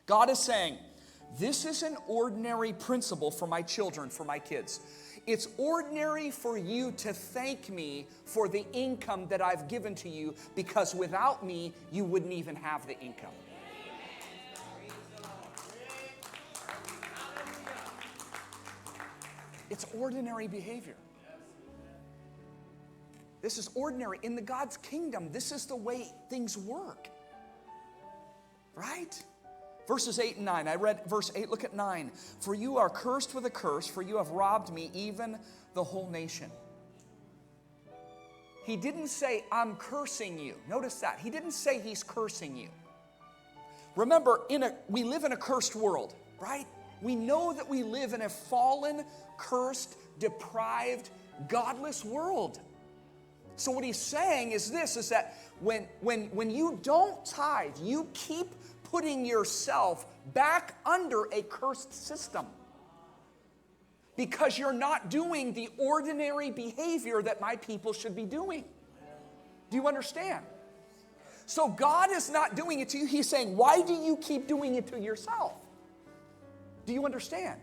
God is saying, this is an ordinary principle for my children, for my kids. It's ordinary for you to thank me for the income that I've given to you, because without me, you wouldn't even have the income. It's ordinary behavior. This is ordinary. In the God's kingdom, this is the way things work. Right? Verses 8 and 9. I read verse 8. Look at 9. For you are cursed with a curse, for you have robbed me, even the whole nation. He didn't say, I'm cursing you. Notice that. He didn't say he's cursing you. Remember, we live in a cursed world, right? We know that we live in a fallen, cursed, deprived, godless world. So what he's saying is this, is that when you don't tithe, you keep putting yourself back under a cursed system, because you're not doing the ordinary behavior that my people should be doing. Do you understand? So God is not doing it to you. He's saying, why do you keep doing it to yourself? Do you understand?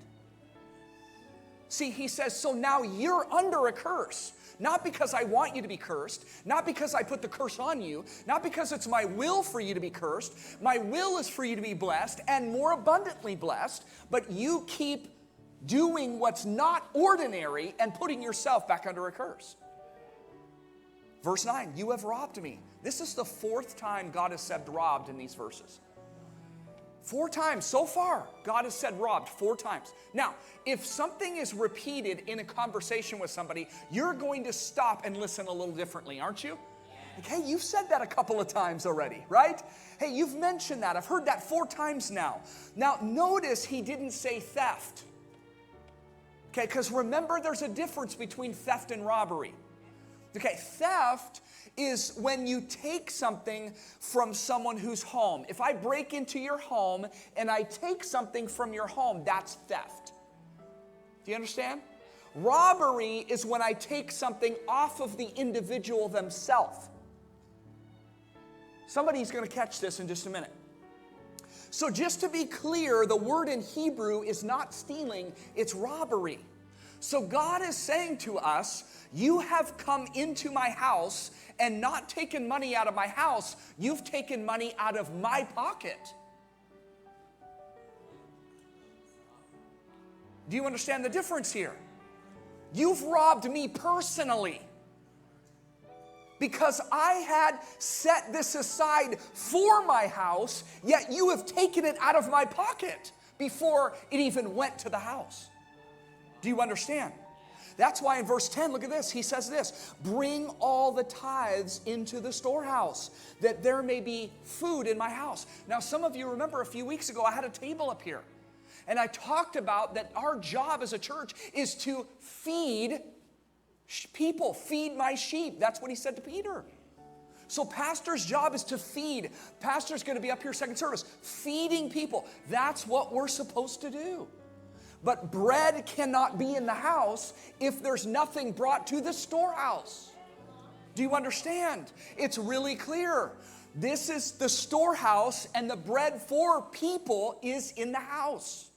See, he says, so now you're under a curse. Not because I want you to be cursed, not because I put the curse on you, not because it's my will for you to be cursed. My will is for you to be blessed and more abundantly blessed, but you keep doing what's not ordinary and putting yourself back under a curse. Verse 9, you have robbed me. This is the fourth time God has said robbed in these verses. 4 times so far, God has said robbed 4 times. Now, if something is repeated in a conversation with somebody, you're going to stop and listen a little differently, aren't you? Like, hey, you've said that a couple of times already, right? Hey, you've mentioned that. I've heard that 4 times now. Now, notice he didn't say theft. Okay, because remember, there's a difference between theft and robbery. Okay, theft is when you take something from someone who's home. If I break into your home and I take something from your home, that's theft. Do you understand? Robbery is when I take something off of the individual themselves. Somebody's going to catch this in just a minute. So just to be clear, the word in Hebrew is not stealing, it's robbery. So God is saying to us, you have come into my house and not taken money out of my house. You've taken money out of my pocket. Do you understand the difference here? You've robbed me personally, because I had set this aside for my house, yet you have taken it out of my pocket before it even went to the house. Do you understand? That's why in verse 10, look at this. He says this, bring all the tithes into the storehouse, that there may be food in my house. Now, some of you remember a few weeks ago, I had a table up here. And I talked about that our job as a church is to feed people, feed my sheep. That's what he said to Peter. So pastor's job is to feed. Pastor's going to be up here second service, feeding people. That's what we're supposed to do. But bread cannot be in the house if there's nothing brought to the storehouse. Do you understand? It's really clear. This is the storehouse, and the bread for people is in the house.